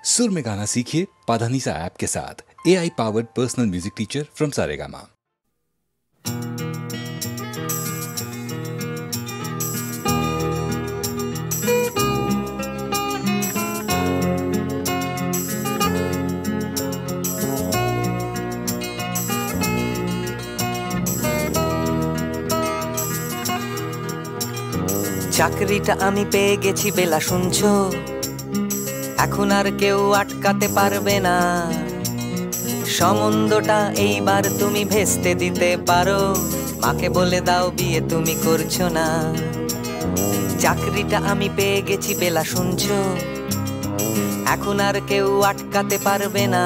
सुर में गाना सीखिए पाधानीसा ऐप के साथ। AI powered personal music teacher from Saregama. চাকরিটা আমি পেয়ে গেছি বেলা শুনছো, এখন আর কেউ আটকাতে পারবে না। সম্বন্ধটা এইবার তুমি ভেস্তে দিতে পারো, মাকে বলে দাও বিয়ে তুমি করছো না। চাকরিটা আমি পেয়ে গেছি বেলা শুনছো, এখন আর কেউ আটকাতে পারবে না।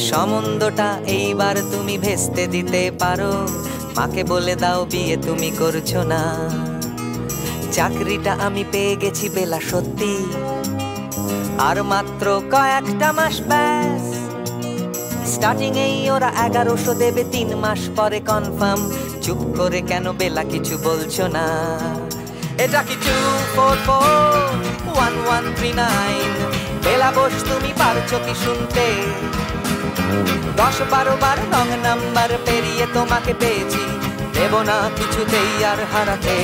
সম্বন্ধটা এইবার তুমি ভেস্তে দিতে পারো, মাকে বলে দাও বিয়ে তুমি করছো না। চাকরিটা আমি পেয়ে গেছি বেলা সত্যি, আর মাত্র কয়েকটা মাস ব্যাস। স্টার্টিং এই ওরা 1100 দেবে, 3 মাস পরে কনফার্ম। চুপ করে কেন বেলা কিছু বলছো না? এটা কি 2441139? বেলা বস তুমি পারছো কি শুনতে? 10-12 বার রং নাম্বার পেরিয়ে তোমাকে পেয়েছি, দেব না কিছুতেই আর হারাতে।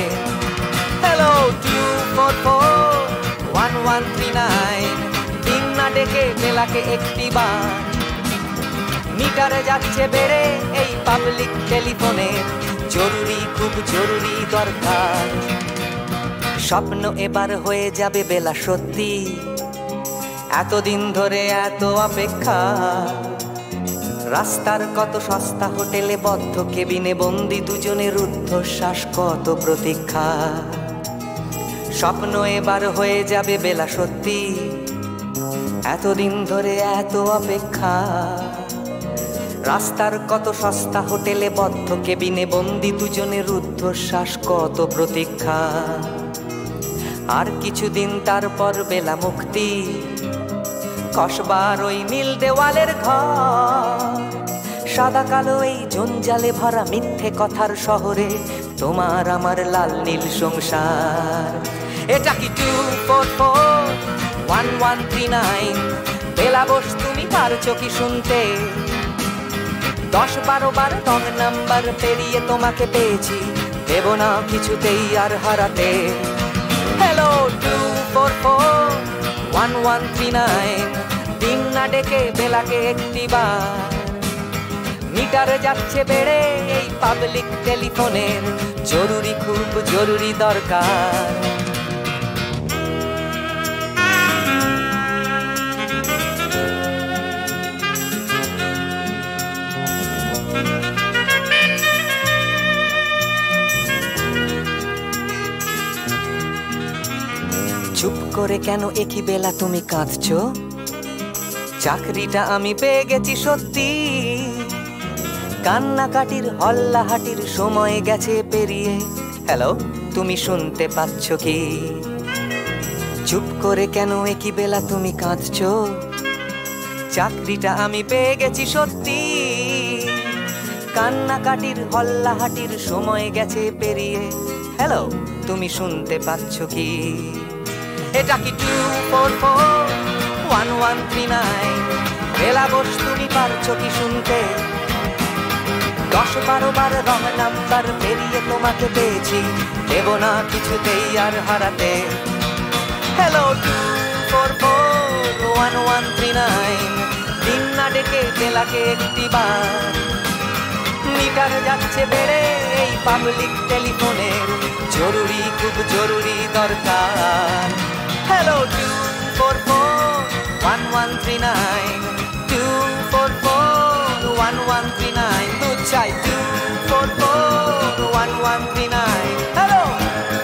হ্যালো 2441139, দিন না ডেকে বেলাকে একটি বার। মিটারে যাচ্ছে বেড়ে এই পাবলিক টেলিফোনের, জরুরি খুব জরুরি দরকার। স্বপ্ন এবার হয়ে যাবে বেলা সত্যি, এতদিন ধরে এত অপেক্ষা। রাস্তার কত সস্তা হোটেলে বদ্ধ কেবিনে বন্দি দুজনের রুদ্ধশ্বাস, কত প্রতীক্ষা। স্বপ্ন এবার হয়ে যাবে বেলা সত্যি, এতদিন ধরে এত অপেক্ষা। রাস্তার কত সস্তা হোটেলে বদ্ধ কেবিনে বন্দি দুজনের রুদ্ধশ্বাস, কত প্রতীক্ষা। আর কিছুদিন তারপর বেলা মুক্তি, কসবার ওই নীল দেওয়ালের ঘর। সাদা কালো এই জঞ্জালে ভরা মিথ্যে কথার শহরে, তোমার আমার লাল নীল সংসার। এটা কি 2441139? বেলা বস তুমি পারছো কি শুনতে? 10-12 বার রং নাম্বার পেরিয়ে তোমাকে পেয়েছি, দেব না কিছুতেই আর হারাতে। হ্যালো 2441139, দিন না ডেকে বেলাকে একটি বার। মিটারে যাচ্ছে বেড়ে এই পাবলিক টেলিফোনের, জরুরি খুব জরুরি দরকার। চুপ করে কেন একই বেলা তুমি কাঁদছো? চাকরিটা আমি পেয়ে গেছি সত্যি, কান্নাকাটির হল্লাহাটির সময় গেছে পেরিয়ে। হ্যালো তুমি শুনতে পাচ্ছ কি? চুপ করে কেন একই বেলা তুমি কাঁদছো? চাকরিটা আমি পেয়ে গেছি সত্যি, কান্নাকাটির হল্লাহাটির সময় গেছে পেরিয়ে। হ্যালো তুমি শুনতে পাচ্ছ কি? এটা কি 2441139? বেলা বস তুমি পারছো কি শুনতে? 10-12 বার রং নাম্বার পেরিয়ে তোমাকে পেয়েছি, দেব না কিছুতেই আর হারাতে। হ্যালো 2441139, দিন না ডেকে বেলাকে একটি বার। মিটার যাচ্ছে বেড়ে এই পাবলিক টেলিফোনের, জরুরি খুব জরুরি দরকার। হ্যালো 2441139, 2441139, দুধ চাই 2441139। Hello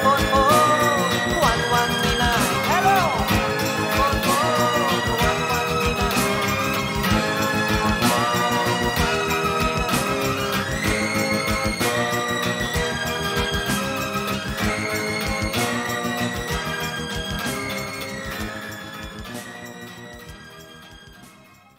2441139, hello 2441139।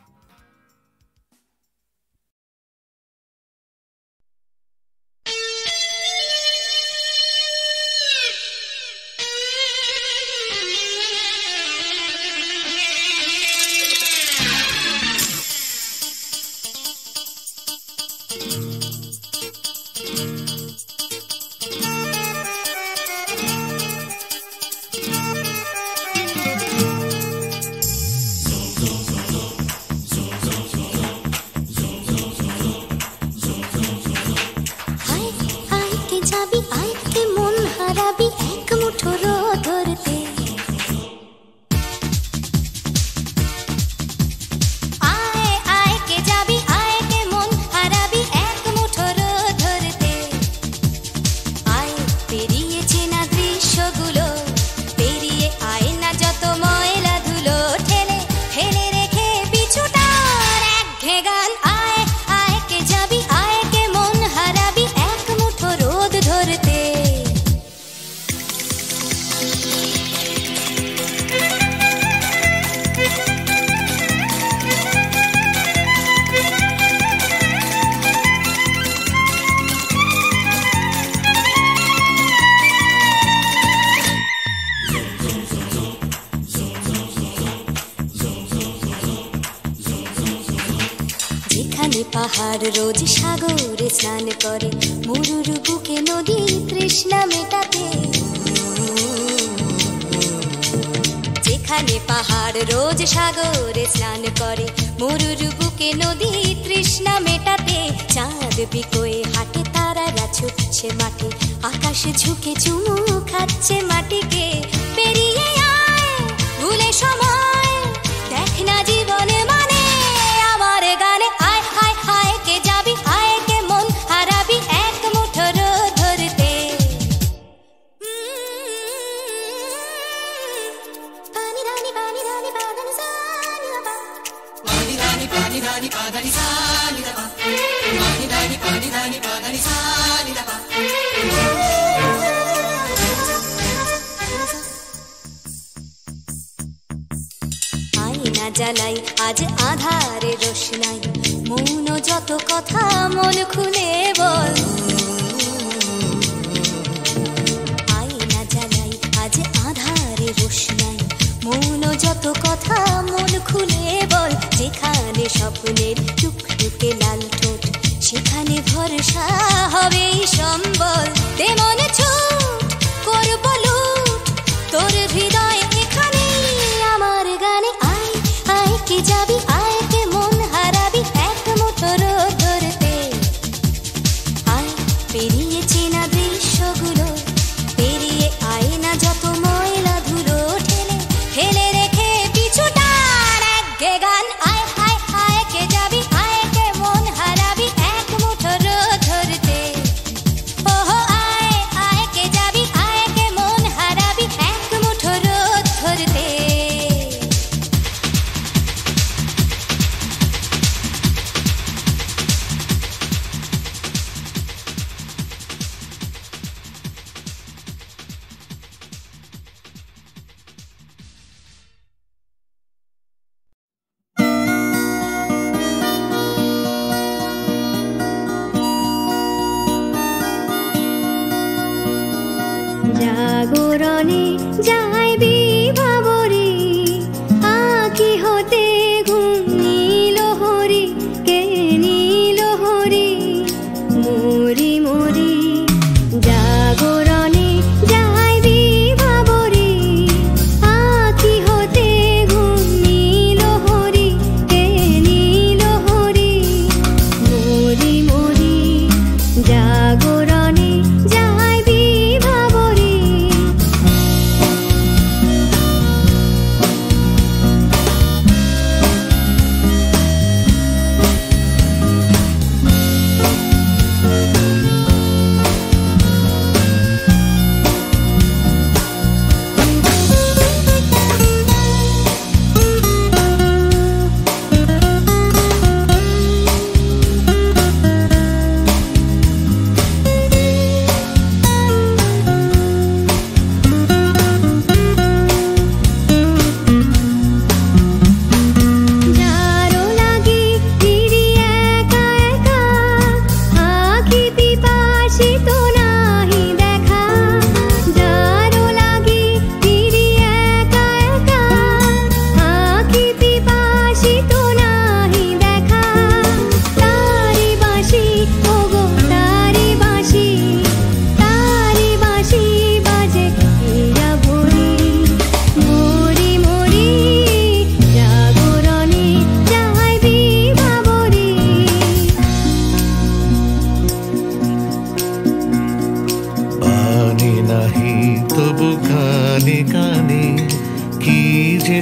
যেখানে পাহাড় রোজ সাগরে স্নান করে, মরুর বুকে নদী তৃষ্ণা মেটাতে। যেখানে পাহাড় রোজ সাগরে স্নান করে, মরুর বুকে নদী তৃষ্ণা মেটাতে। চাঁদ বিকোয়ে হাটে, তারারা ছুটছে মাঠে, আকাশ ঝুঁকে চুমু খাচ্ছে মাটিকে। পেরিয়ে আয় ভুলে সময়, দেখ না জীবনে মানে আমার গানে। আয় হায় হায় কে যাবি, আয় কে মন হারাবি এক মুঠো রোদ ধরতে। পানি রানি পানি রানি পাদানি সানি বাবা, পানি রানি পাদানি সানি বাবা, পানি রানি পাদানি সানি বাবা। আয়না জ্বালাই আজ আধারে রোশনাই, মৌন যত কথা মন খুলে বল। আয়না জ্বালাই আজ আধারে রোশনাই, মৌন যত কথা মন খুলে বল। যেখানে স্বপ্নের টুকটুকে লাল ঠোঁট, সেখানে ভরসা হবে সম্বল। তেমন ছুট করব লুট তোর হৃদয় এখানে আমার গানে। আয় আয় কে যাবি, আয় কে মন হারাবি এক মুঠো রোদ ধরতে। আয় পেরিয়ে চেনা দৃশ্যগুলো, পেরিয়ে আয় না যত ময়লা ধুলো ঠেলে ফেলে রেখে পিছুটার একঘে গান। আয় হায় হায় কে যাবি, আয় কে মন হারাবি এক মুঠো রোদ ধরতে। ওহো আয় আয় কে যাবি, আয় কে মন হারাবি এক মুঠো রোদ ধরতে। জাগরণে যাই বিভাবরে, আঁকি হতে ঘুম নীল হরি, কে নীল হরি মরি মরি। জাগরণে যাই বিভাবরে, আঁকি হতে ঘুম নীল হরি, কে নীল হরি মরি মরি। জাগরণে যাই বিভাবরে।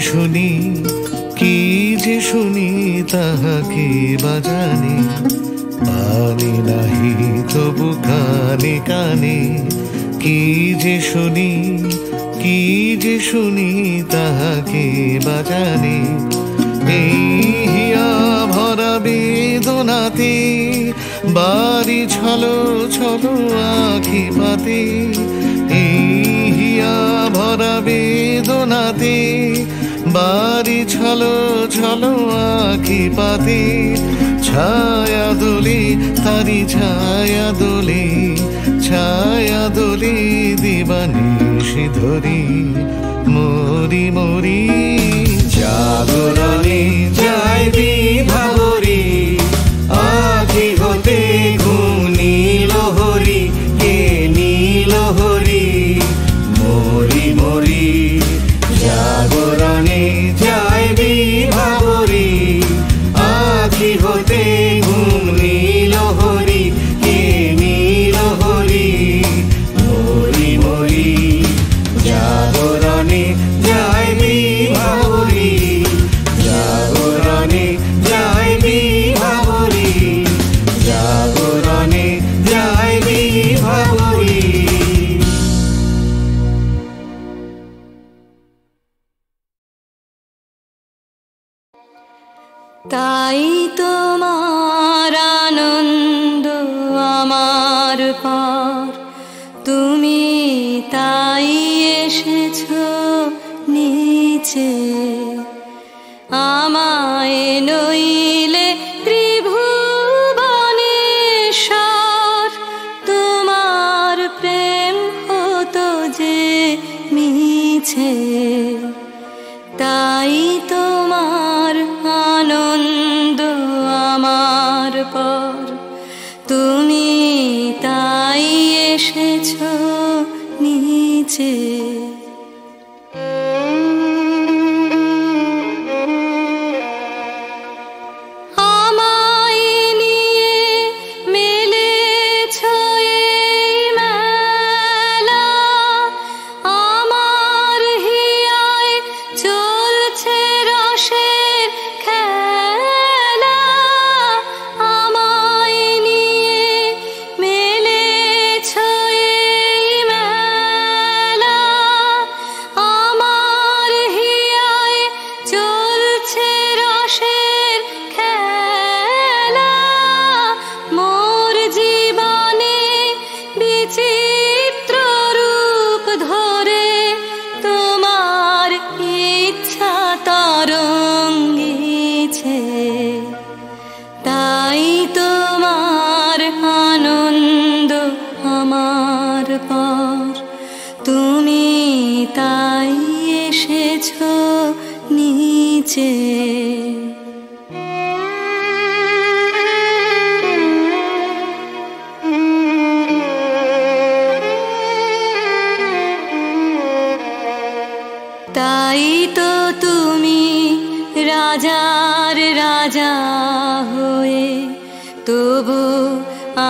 শুনি কি যে শুনি তাহাকে বাজানে, পানি নাহি তবু কানে কানে কি যে শুনি কি যে শুনি তাহাকে বাজানে। এই হিয়া ভরা বেদনাতে বাড়ি ছলো ছলো আখি পাতে, এই হিয়া ভরা বেদনাতে বাড়ি ছলো ছলো আখি পাতে। ছায়া দোলে তারি ছায়া দোলে, ছায়া দোলে দিবানিশি ধরি মরি মরি। জাগরণে যাই বিভাবরে, তাই তোমার আনন্দ আমার পার, তুমি তাই এসেছো নিচে। আমায় নইলে ত্রিভুবনেশ্বর, তোমার প্রেম হতো যে মিছে। তাই তোমার আনন্দ আমার পর, তুমি তাই এসেছো নিচে। তুমি তাই এসেছো নিচে। তাই তো তুমি রাজার রাজা হয়ে তবু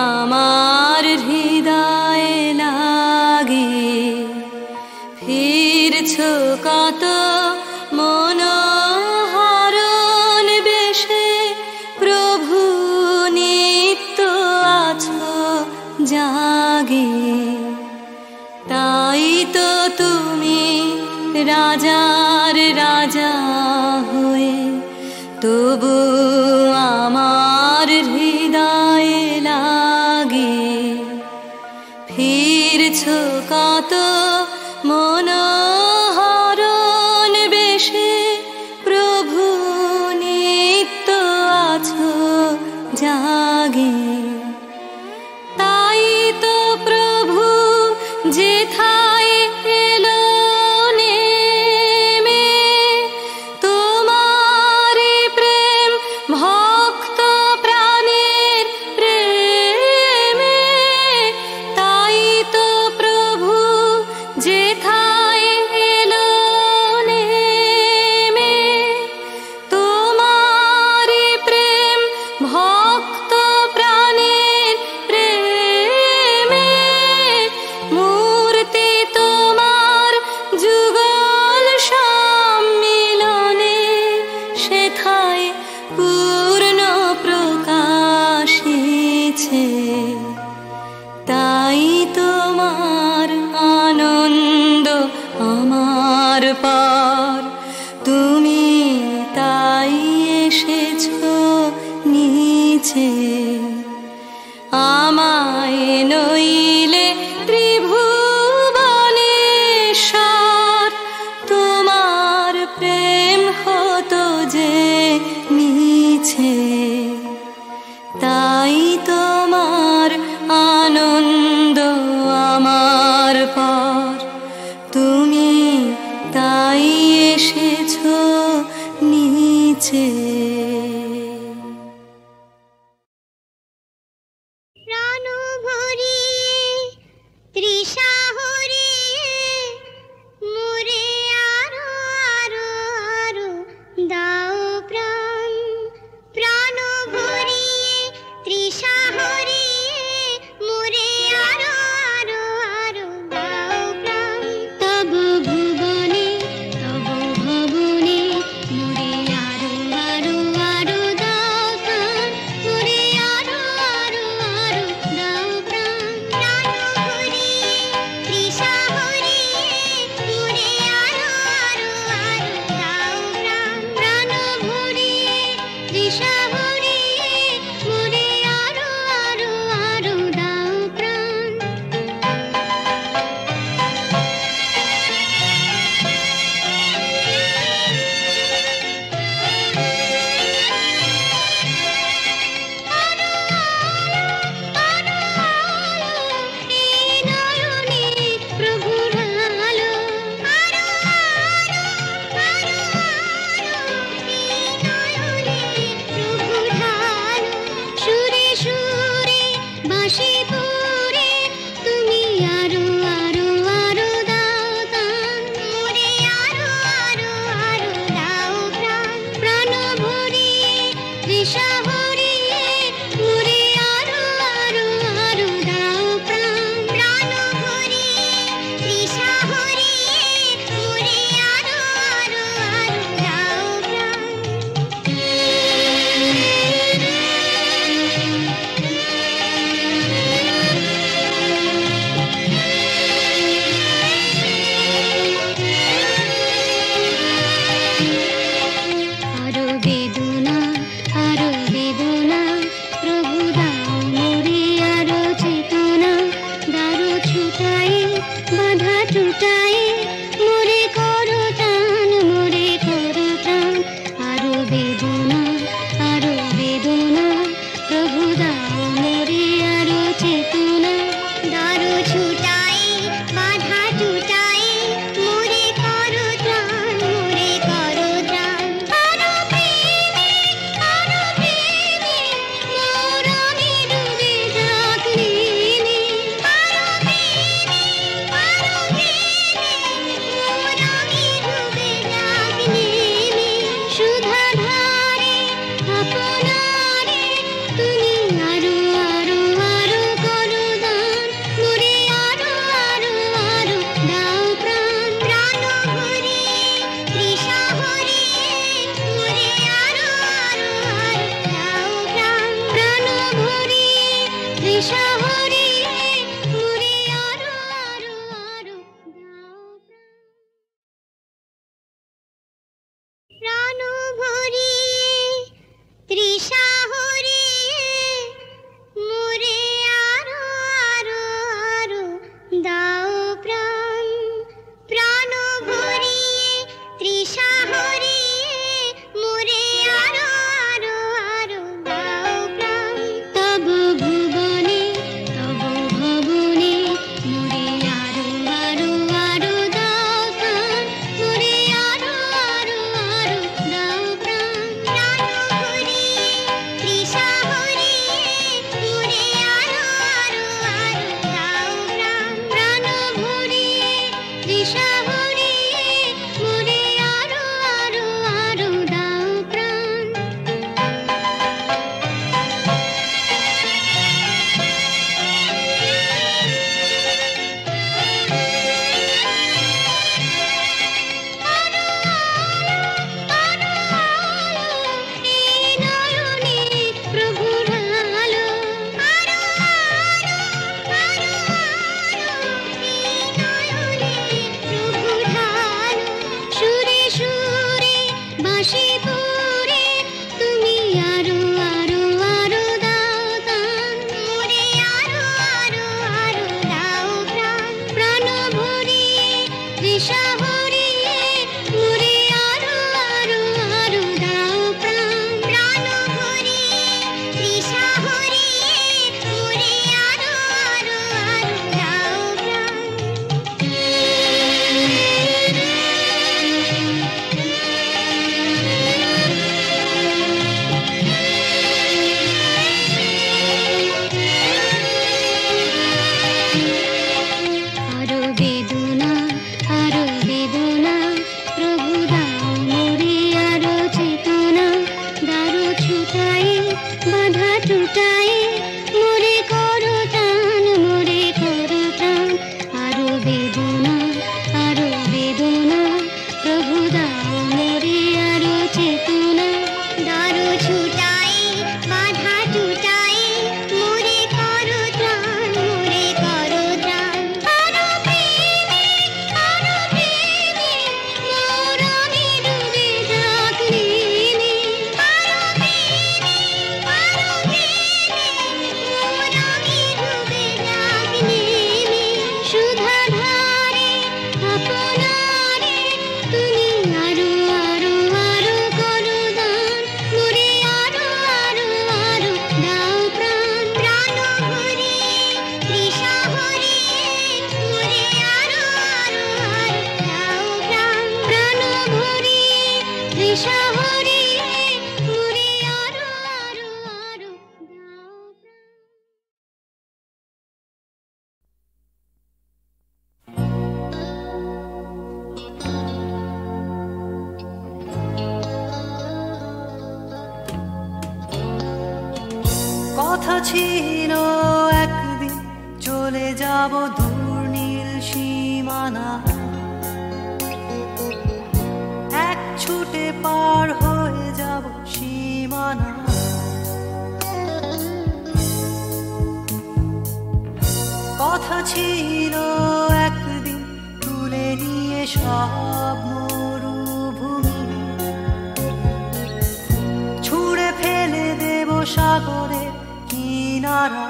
আমার হৃদয়ে লাগে ফিরছো কত মনোহরণ বেশে, প্রভু নিত্য আছো জাগে। তাই তো তুমি রাজার রাজা হয়ে তবু আমার হৃদয়ে লাগে ফিরছো কত মনোহরণ বেশে, প্রভু নিত্য আছো জাগে। তাই তো প্রভু যেথায় এলো নেমে, তোমারি প্রেম ভক্ত প্রাণের প্রেমে। তাই তো প্রভু যেথায় এলো নেমে, তোমারি প্রেম ভক্ত প্রাণের প্রেমে। মূর্তি তোমার যুগল সম্মিলনে, সেথায় পূর্ণ প্রকাশিছে। তাই তোমার আনন্দ আমার পার, তুমি তাই এসেছো নিচে। আমায় নইলে ত্রিভুবনেশ্বর, তোমার প্রেম হতো যে মিছে। তাই তোমার আনন্দ আমার পার, তুমি তাই এসেছো নিচে। প্রাণ ভরিয়ে তৃষা হরিয়ে মোরে আরো আরো আরো দাও প্রাণ। প্রাণ ভরিয়ে তৃষা হরিয়ে মোরে আরো আরো আরো দাও প্রাণ। তব ভুবনে তব ভবনে মোরে আরো আরো কথা ছিল একদিন চলে যাব দূর নীল সীমানা, এক ছুটে পার হয়ে যাব সীমানা। কথা ছিল একদিন তুলে নিয়ে সব মরুভূমি, ছুঁড়ে ফেলে দেব সাগরের কিনারা।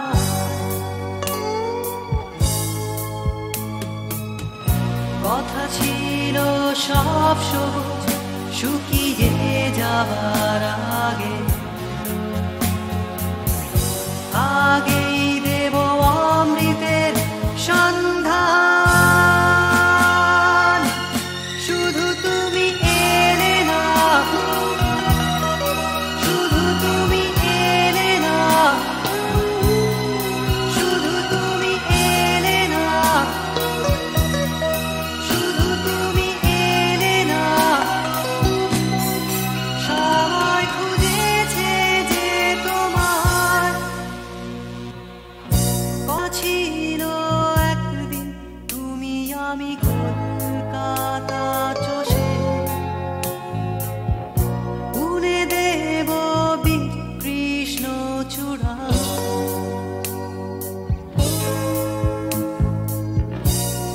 কথা ছিল সব সবুজ শুকিয়ে যাবার আগে, আগেই দেব অমৃতের সন্ধান। শুধু তুমি এলে না, শুধু তুমি এলে না, শুধু তুমি এলে না, শুধু তুমি এলে না। সবাই খুঁজেছে যে তোমার ছিল একদিন তুমি আমি কলকাতা চষে বুনে দেব বীর কৃষ্ণ চূড়া।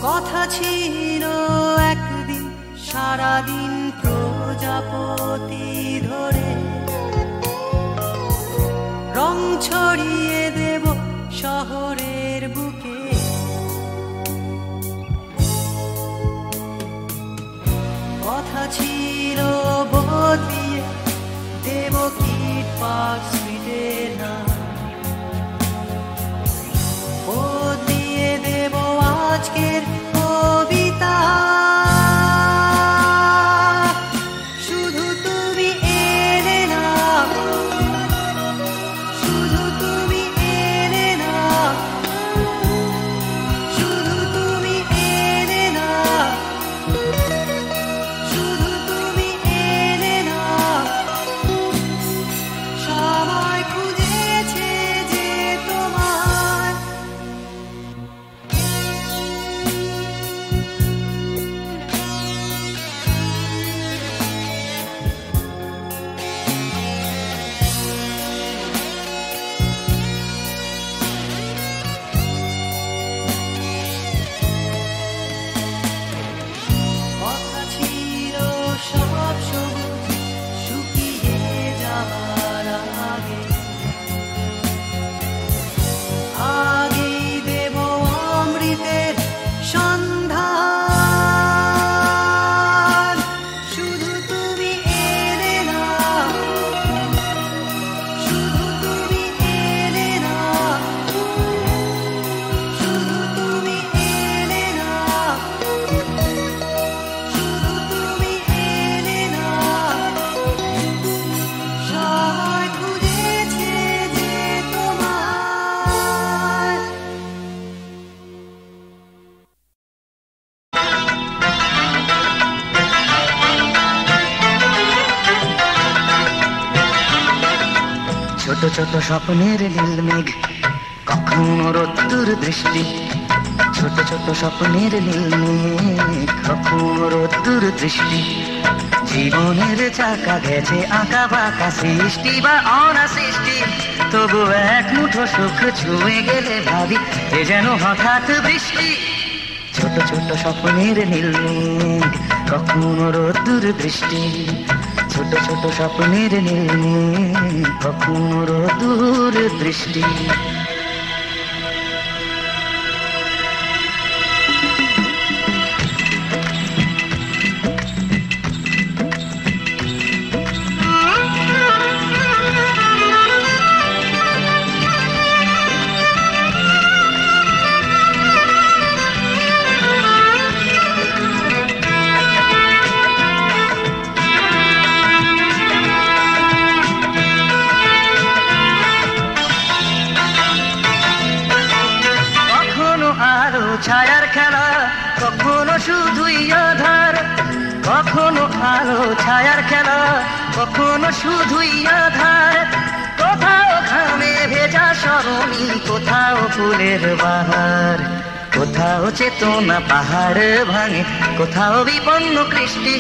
কথা ছিল একদিন সারাদিন প্রজাপতি ধরে রং ছড়িয়ে দেব শহরের বুকে। কথা ছিল বদলিয়ে দেব কিট পার্ক স্ট্রিটের নাম, বদলিয়ে দেব আজকের কবিতা। শুধু তুমি এলে না, শুধু তুমি এলে না, শুধু তুমি এলে না, শুধু তুমি এলে না। সবাই খুঁজেছে যে তোমার কথা ছিল সব সবুজ শুকিয়ে যাবার আগে, আগেই দেব অমৃতের সন্ধান। শুধু তুমি এলে না, শুধু তুমি এলে না, শুধু তুমি এলে না, শুধু তুমি এলে না। সবাই খুঁজেছে যে তোমার ছোট ছোট স্বপ্নের নীল মেঘ কখনো রোদ্দুর দৃষ্টি, ছোট ছোট স্বপ্নের নীল মেঘ কখনো রোদ্দুর দৃষ্টি। জীবনের চাকা গেছে আঁকা বাঁকা সৃষ্টি বা অনা সৃষ্টি, তবু এক মুঠো সুখ ছুঁয়ে গেলে ভাবি এ যেন হঠাৎ বৃষ্টি। ছোট ছোট স্বপ্নের নীল মেঘ কখনো রোদ্দুর দৃষ্টি, ছোট ছোট স্বপ্নের নীল মেঘ কখনো রোদ্দুর দৃষ্টি। ছায়ার খেলা কখনো শুধুই আধার, কখনো আলো ছায়ার খেলা কখনো শুধুই আধার। কোথাও ঘামে ভেজা কলি, কোথাও ফুলের বাহার, কোথাও চেতনা পাহাড় ভাঙে, কোথাও বিপন্ন কৃষ্টি,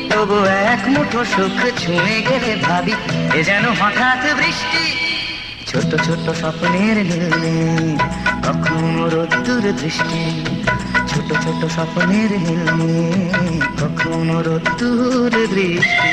তবু এক মুঠো সুখ ছুঁয়ে গেলে ভাবি এ যেন হঠাৎ বৃষ্টি। ছোট ছোট স্বপ্নের নীলে কখনো রোদ্দুর দৃষ্টি, ছোট ছোট স্বপ্নের নীলে কখনো রোদ্দুর দৃষ্টি।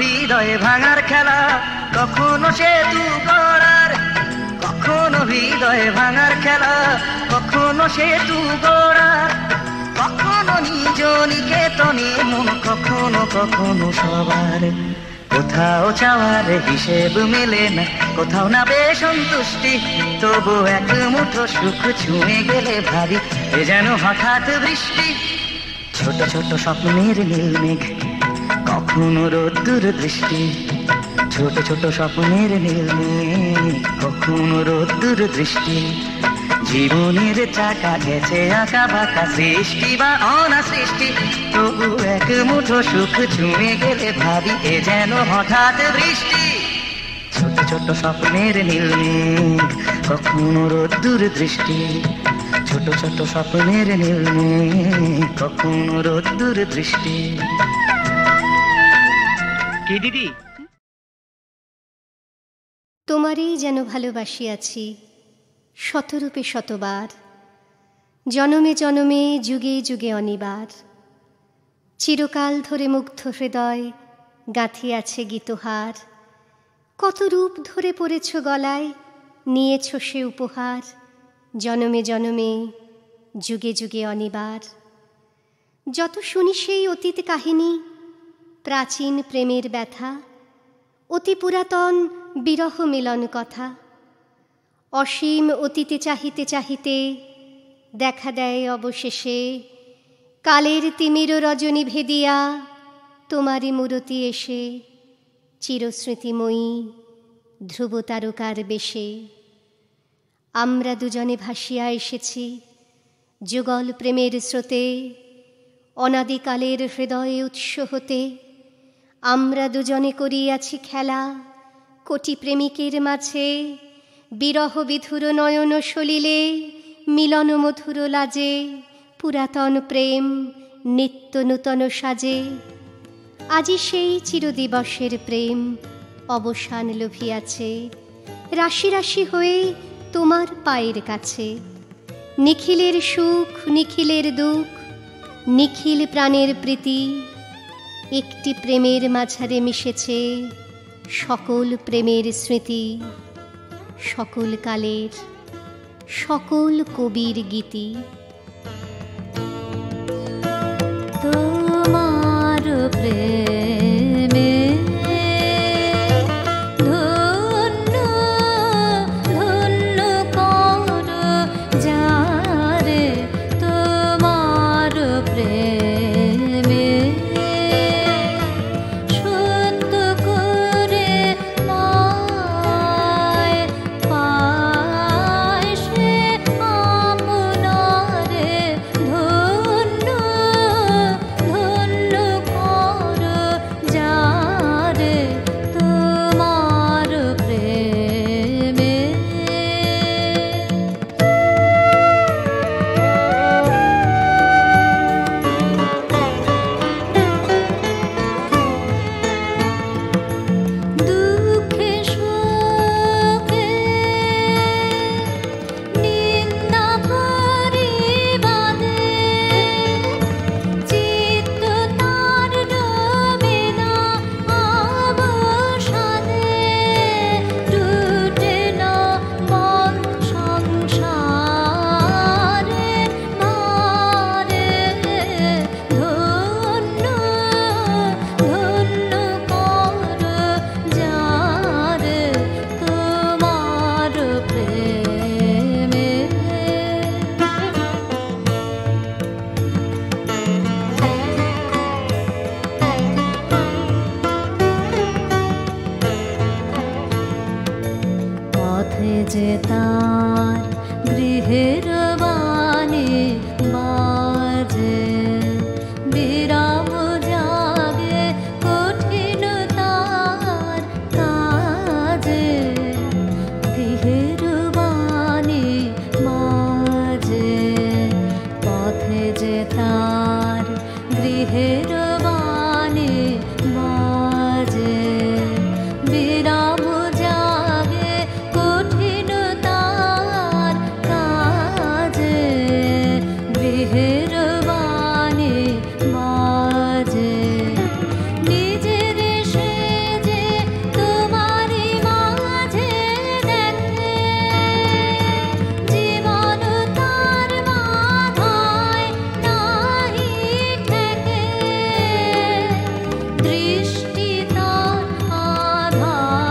হৃদয়ে ভাঙার খেলা, কখনো সেতু গড়ার, কখনো হৃদয়ে ভাঙার খেলা, কখনো সেতু গড়ার, কখনো নিজ নিকেতনে মন, কখনো কখনো সবার। কোথাও চাওয়ার হিসেব মেলে না, কোথাও না বেশ সন্তুষ্টি, তবু এক মুঠো সুখ ছুঁয়ে গেলে ভাবি এ যেন হঠাৎ বৃষ্টি। ছোট ছোট স্বপ্নের নীল মেঘ কখনো রোদ্দুর দৃষ্টি, ছোট ছোট স্বপ্নের নীল মেঘ কখনো রোদ্দুর দৃষ্টি। জীবনের চাকা গেছে আঁকা বাঁকা, সৃষ্টি বা অনা সৃষ্টি, তবু এক মুঠো সুখ ছুঁয়ে গেলে ভাবি এ যেন হঠাৎ বৃষ্টি। ছোট ছোট স্বপ্নের নীল মেঘ কখনো রোদ্দুর দৃষ্টি, ছোট ছোট স্বপ্নের নীল মেঘ কখনো রোদ্দুর দৃষ্টি। কি দিদি? তোমারই যেন ভালোবাসিয়াছি শতরূপে শতবার, জনমে জনমে যুগে যুগে অনিবার। চিরকাল ধরে মুগ্ধ হৃদয় গাঁথিয়াছে গীতহার, কত রূপ ধরে পড়েছ গলায়, নিয়েছ সে উপহার। জনমে জনমে যুগে যুগে অনিবার। যত শুনি সেই অতীত কাহিনী, প্রাচীন প্রেমের ব্যথা, অতি পুরাতন বিরহ মিলন কথা। অসীম অতীতে চাহিতে চাহিতে দেখা দেয় অবশেষে, কালের তিমির রজনী ভেদিয়া তোমারই মূরতি এসে, চিরস্মৃতিময়ী ধ্রুব তারকার বেশে। আমরা দুজনে ভাসিয়া এসেছি যুগল প্রেমের স্রোতে, অনাদিকালের হৃদয়ে উৎস হতে। আমরা দুজনে করিয়াছি খেলা কোটি প্রেমিকের মাঝে, বিরহ বিধুর নয়ন সলিলে মিলন মধুর লাজে। পুরাতন প্রেম নিত্য নূতন সাজে, আজি সেই চিরদিবসের প্রেম অবসান লভিয়াছে। রাশি রাশি হয়ে তোমার পায়ের কাছে, নিখিলের সুখ নিখিলের দুঃখ, নিখিল প্রাণের প্রীতি। একটি প্রেমের মাঝারে মিশেছে সকল প্রেমের স্মৃতি, সকল কালের সকল কবির গীতি। তোমার প্রেমে ধন্য ধন্য কর যারে, তোমার প্রেমে সত্য করে পায় পায় সে আপনারে। ধন্য ধন্য কর পথে যে তার গৃহের বাণী বাজে, বিরাম জাগে কঠিন তার কাজে, গৃহের বাণী বাজে, পথে যে তার গৃহের বাণী বাজে, বিরাম জাগে কঠিন তার কাজে, গৃহের বাণী বাজে। নিজের সেজে তোমারই মাঝে দেখে, জীবন তার মাথায় নাহি ঠেকে, দৃষ্টি তার আধার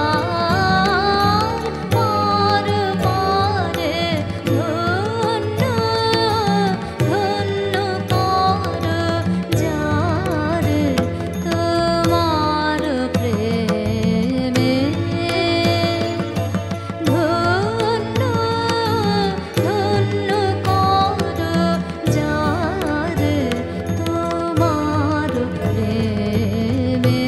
পার পারে, ধন্য ধন্য কর যারে তোমার প্রেমে, ধন্য ধন্য কর যারে তোমার প্রেমে।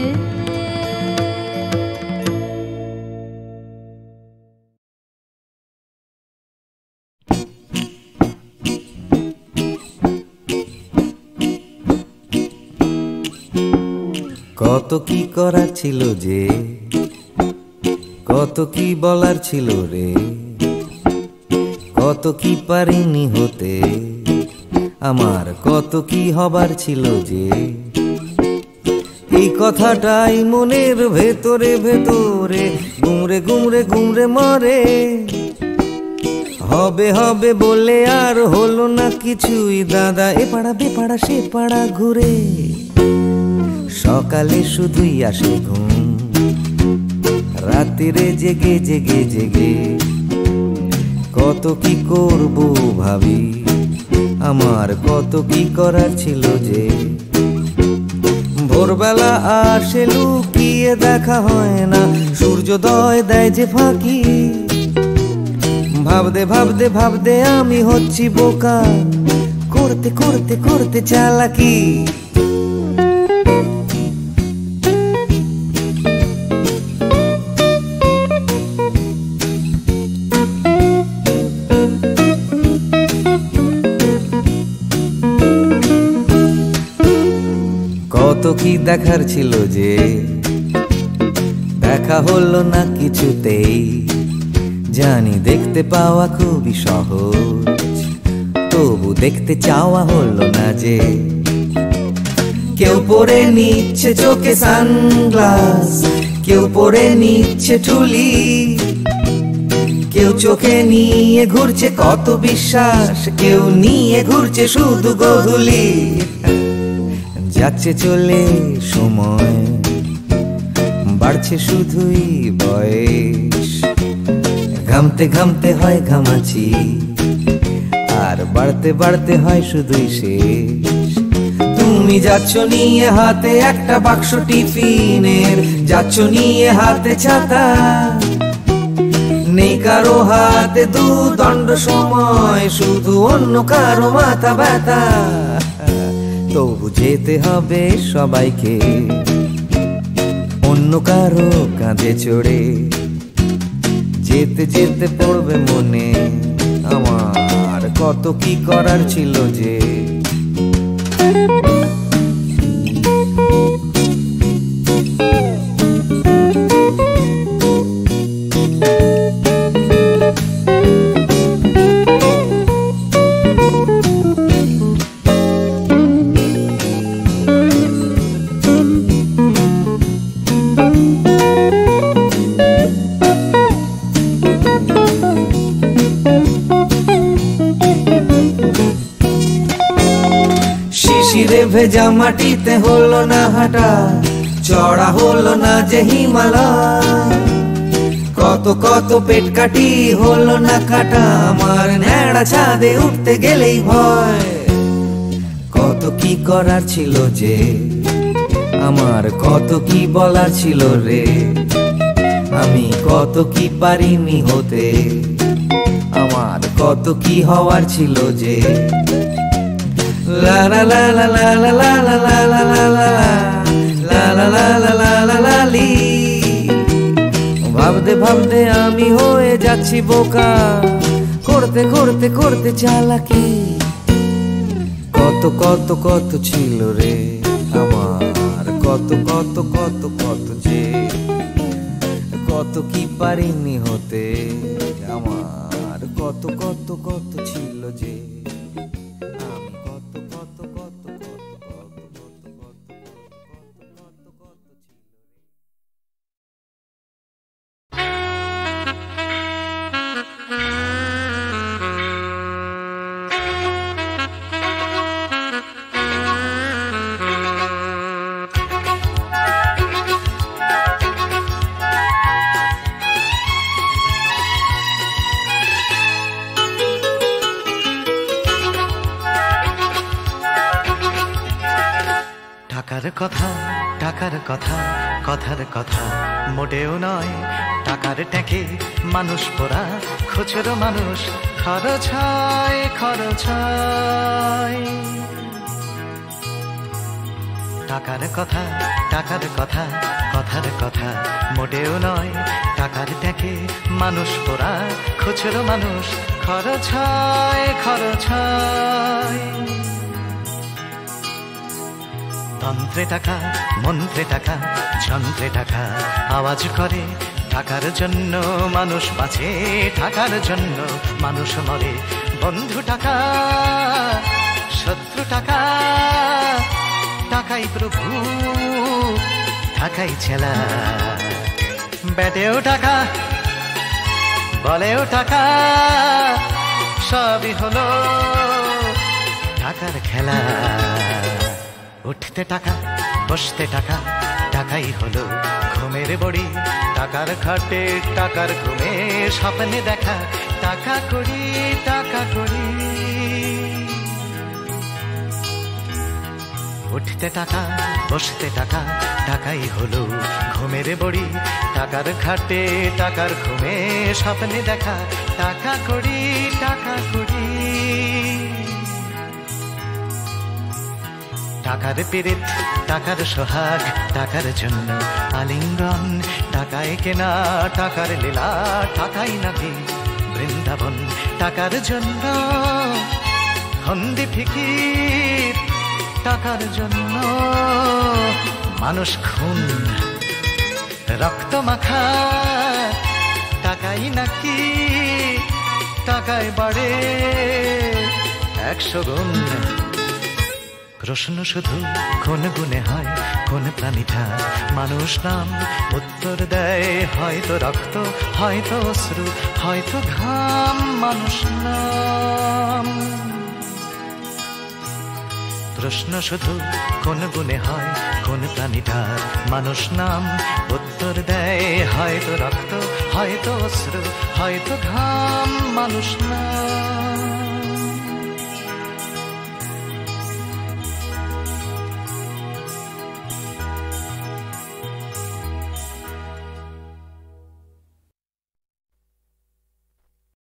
কত কি করার ছিল যে, কত কি বলার ছিল রে, কত কি পারিনি হতে, আমার কত কি হবার ছিল যে, এই কথাটাই মনের ভেতরে ভেতরে গুমরে গুমরে গুমরে মরে। হবে হবে বলে আর হলো না কিছুই দাদা, এ পাড়া বে পাড়া সে পাড়া ঘুরে, সকালে শুধুই আসে ঘুম, রাত্রিরে জেগে জেগে জেগে কত কি করব ভাবি, আমার কত কি করার ছিল যে, ভোরবেলা আসে লুকিয়ে দেখা হয় না, সূর্যোদয় দেয় যে ফাঁকি, ভাবতে ভাবতে ভাবতে আমি হচ্ছি বোকা, করতে করতে করতে চালাকি। কত কি দেখার ছিল যে, দেখা হলো না কিছুতেই, জানি দেখতে পাওয়া খুবই সহজ, তবু দেখতে চাওয়া হলো না যে। কেউ পরে নিচ্ছে চোখে সানগ্লাস, কেউ পরে নিচ্ছে ঠুলি, কেউ চোখে নিয়ে ঘুরছে কত বিশ্বাস, কেউ নিয়ে ঘুরছে শুধু গোধূলি। যাচ্ছে চলে সময়, বাড়ছে শুধুই বয়স, ঘামতে ঘামতে হয় ঘামাচি, আর বাড়তে বাড়তে হয় শুধুই শেষ। তুমি যাচ্ছ নিয়ে হাতে একটা বাক্স টিফিনের, যাচ্ছ নিয়ে হাতে ছাতা, নেই কারো হাতে দু দণ্ড সময়, শুধু অন্য কারো মাথা ব্যথা। তবু যেতে হবে সবাইকে, অন্য কারো কাঁধে চড়ে, যেতে যেতে পড়বে মনে আমার কত কি করার ছিল যে। শিশিরে ভেজা মাটিতে হলো না হাঁটা, চড়া হলো না যে হিমালয়, কত কত পেট কাটি হলো না কাটা, আমার ন্যাড়া ছাদে উঠতে গেলেই ভয়। কত কি করার ছিল যে, আমার কত কি বলার ছিল রে, আমি কত কি পারিনি হতে, আমার কত কি হওয়ার ছিল যে। লা লা লা লা লা লা লা লা লা লা লা লা লা লা লা লা লা লা লি। ভাবতে ভাবতে আমি হয়ে যাচ্ছি বোকা, করতে করতে করতে চালাকি। কত কত কত ছিল রে আমার, কত কত কত কত যে, কত কি পারিনি হতে, আমার কত কত কত ছিল যে। আমি কত কত কত কত কত কত কত কত কত কত ছিল। টাকার কথা, টাকার কথা, কথার কথা মোটেও নয়। টাকার ট্যাঁকে মানুষ পোড়া, খুচরো মানুষ খরচ হয়, খরচ হয়। টাকার কথা, টাকার কথা, কথার কথা মোটেও নয়। টাকার ট্যাঁকে মানুষ পোড়া, খুচরো মানুষ খরচ হয়, খরচ হয়। তন্ত্রে টাকা, মন্ত্রে টাকা, যন্ত্রে টাকা আওয়াজ করে। টাকার জন্য মানুষ বাঁচে, টাকার জন্য মানুষ মরে। বন্ধু টাকা, শত্রু টাকা, টাকাই প্রভু, টাকাই ছেলা। ব্যাটেও টাকা, বলেও টাকা, সবই হলো টাকার খেলা। উঠতে টাকা, বসতে টাকা, টাকাই হলো ঘুমের বড়ি। টাকার খাটে, টাকার ঘুমে স্বপ্নে দেখা। টাকা করি, টাকা করি। উঠতে টাকা, বসতে টাকা, টাকাই হলো ঘুমের বড়ি। টাকার খাটে, টাকার ঘুমে স্বপ্নে দেখা। টাকা করি, টাকা করি। টাকার পীড়িত, টাকার সোহাগ, টাকার জন্য আলিঙ্গন। টাকায় কেনা, টাকার লীলা, টাকাই নাকি বৃন্দাবন। টাকার জন্য হন্দি ফিকির, টাকার জন্য মানুষ খুন, রক্ত মাখা। টাকাই নাকি, টাকায় বাড়ে 100 গুণ। প্রশ্ন শুধু কোন গুণে হয়, কোন প্রাণীটা মানুষ নাম? উত্তর দেয় হয়তো রক্ত, হয়তো অশ্রু, হয়তো ঘাম। মানুষ নাম। প্রশ্ন শুধু কোন গুণে হয়, কোন প্রাণীটার মানুষ নাম? উত্তর দেয় হয়তো রক্ত, হয়তো অশ্রু, হয়তো ঘাম। মানুষ নাম।